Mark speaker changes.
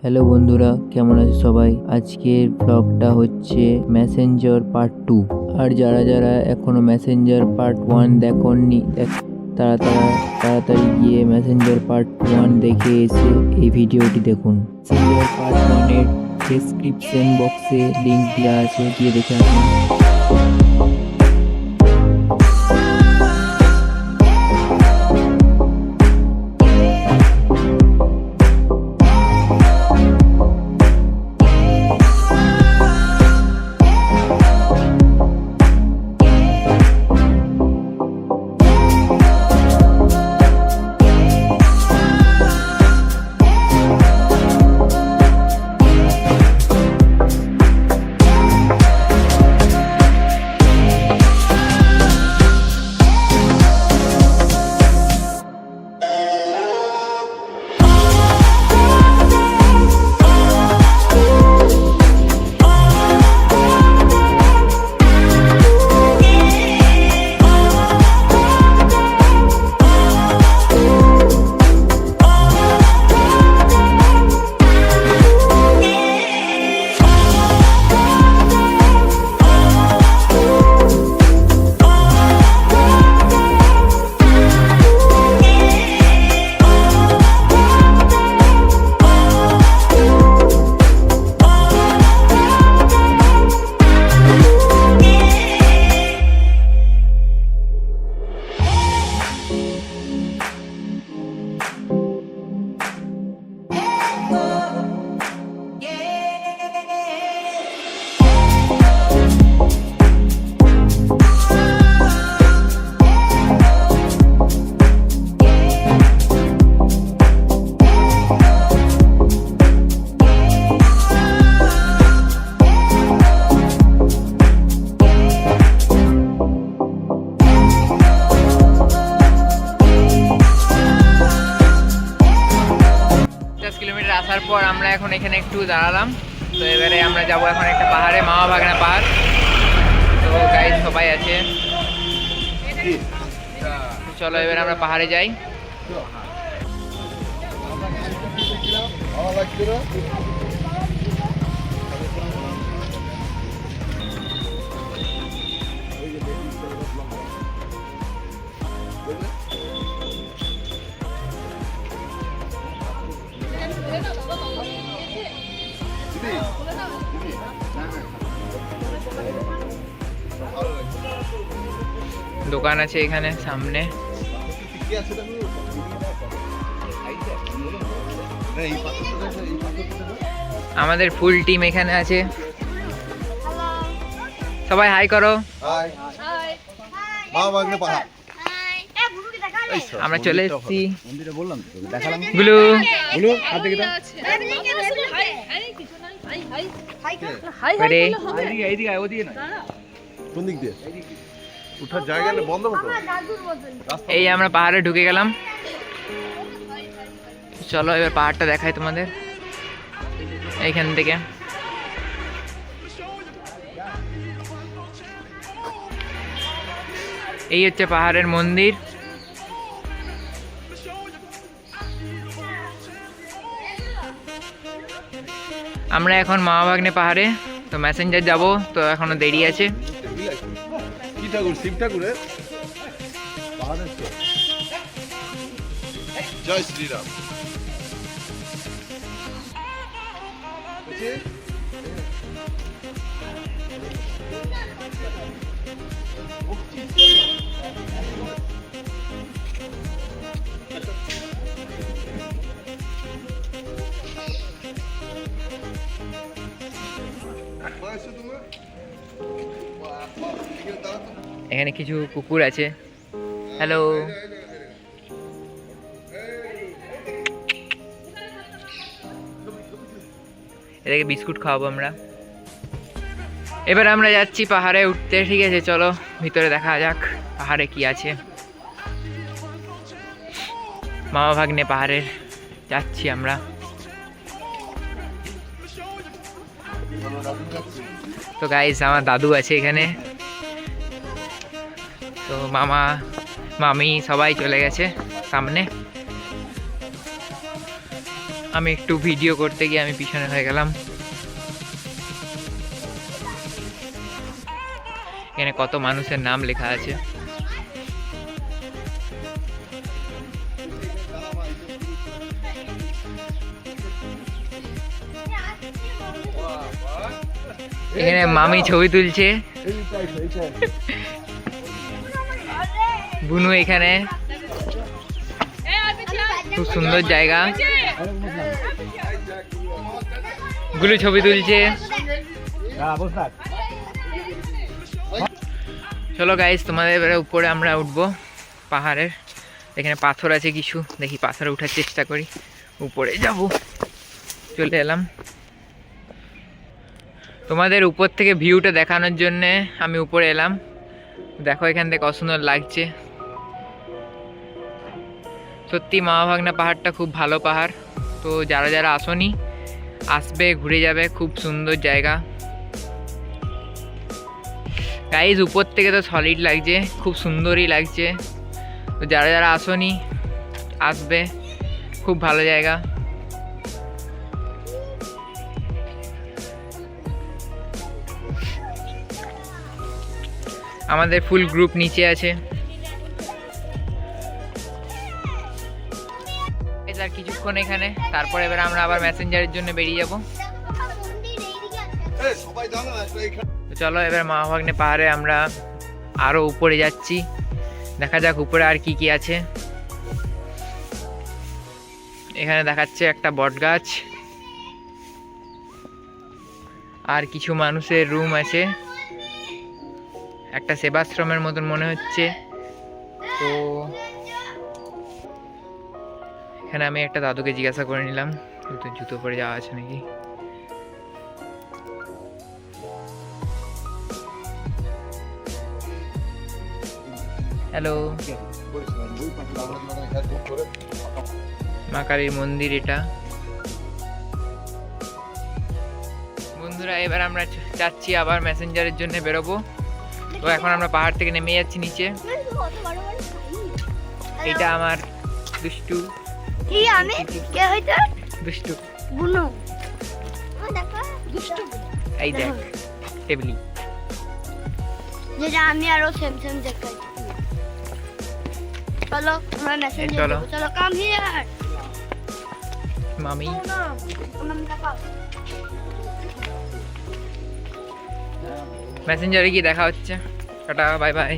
Speaker 1: Hello বন্ধুরা, কেমন আছে সবাই? আজকের ব্লগটা হচ্ছে মেসেঞ্জার পার্ট 2। আর যারা যারা এখনো মেসেঞ্জার পার্ট 1 দেখোনি, তাড়াতাড়ি গিয়ে মেসেঞ্জার পার্ট 1 দেখে এসে এই ভিডিওটি দেখুন। মেসেঞ্জার পার্ট 1 এর ডেসক্রিপশন বক্সে লিংক দেওয়া আছে, গিয়ে দেখে আসুন। কিলোমিটার আসার পর আমরা এখন এখানে একটু দাঁড়ালাম। তো এবারে আমরা যাব এখন একটা পাহাড়ে, মামা ভাগনা পাহাড়। তো গাইড সবাই আছে, চলো এবারে আমরা পাহাড়ে যাই। দোকান আছে এখানে সামনে। আমাদের ফুল টিম এখানে আছে, সবাই হাই করো। আমরা চলে এসেছি গুলু। এই আমরা পাহাড়ে ঢুকে গেলাম। চলো এবার পাহাড়টা দেখাই তোমাদের এইখান থেকে। এই হচ্ছে পাহাড়ের মন্দির। আমরা এখন মামা ভাগ্নে পাহাড়ে, তো মেসেঞ্জার যাব, তো এখনো দেরি আছে।
Speaker 2: শিব ঠাকুরের জয় শ্রীরাম।
Speaker 1: এখানে কিছু কুকুর আছে। হ্যালো, এদেরকে বিস্কুট খাওয়াবো আমরা। এবার আমরা যাচ্ছি পাহাড়ে উঠতে, ঠিক আছে? চলো ভিতরে দেখা যাক পাহাড়ে কি আছে। মামা ভাগ্নে পাহাড়ের যাচ্ছি আমরা। তো গাইস, আমার দাদু আছে এখানে, তো মামা মামি সবাই চলে গেছে সামনে।
Speaker 2: আমি একটু ভিডিও করতে গিয়ে আমি পিছনে হয়ে গেলাম। এখানে কত মানুষের নাম লেখা আছে। এখানে মামি ছবি তুলছে, বুনু এখানে, খুব সুন্দর জায়গা। গুলু ছবি তুলছে। চলো গাইস, তোমাদের এবারে উপরে আমরা উঠবো পাহাড়ের। এখানে পাথর আছে কিছু, দেখি পাথরে উঠার চেষ্টা করি, উপরে যাব। চলে এলাম তোমাদের উপর থেকে ভিউটা দেখানোর জন্যে, আমি উপরে এলাম। দেখো এখান থেকে অসুন্দর লাগছে। সত্যি মামা ভাগনা পাহাড়টা খুব ভালো পাহাড়। তো যারা যারা আসোনি, আসবে, ঘুরে যাবে, খুব সুন্দর জায়গা। গাইজ উপর থেকে তো সলিড লাগছে, খুব সুন্দরই লাগছে। তো যারা যারা আসোনি, আসবে, খুব ভালো জায়গা। আমাদের ফুল গ্রুপ নিচে আছে। আর কিছুক্ষণ এখানে, তারপর এবার আমরা আবার মেসেঞ্জারের জন্য বেরিয়ে যাব। তো চলো এবার মা ভাগ্নে পাহাড়ে আমরা আরো উপরে যাচ্ছি। দেখা যাক উপরে আর কি কি আছে। এখানে দেখাচ্ছে একটা বট গাছ, আর কিছু মানুষের রুম আছে, একটা সেবাশ্রমের মতন মনে হচ্ছে। তো এখানে আমি একটা দাদুকে জিজ্ঞাসা করে নিলাম জুতো পরে যাওয়া আছে নাকি। হ্যালো, মা কালীর মন্দির এটা। বন্ধুরা এবার আমরা যাচ্ছি আবার মেসেঞ্জারের জন্য বেরোবো। তো এখন আমরা পাহাড় থেকে নেমে যাচ্ছি নিচে। এটা আমার দুষ্টু, দুষ্টু বুনু, এই দেখ টেবিলি,
Speaker 3: যেটা আমি আরো সেম সেম দেখাই। চলো আমরা মেসেঞ্জার, চলো কাম হিয়ার
Speaker 2: মামি। মেসেঞ্জারে গিয়ে দেখা হচ্ছে। Tata, bye bye.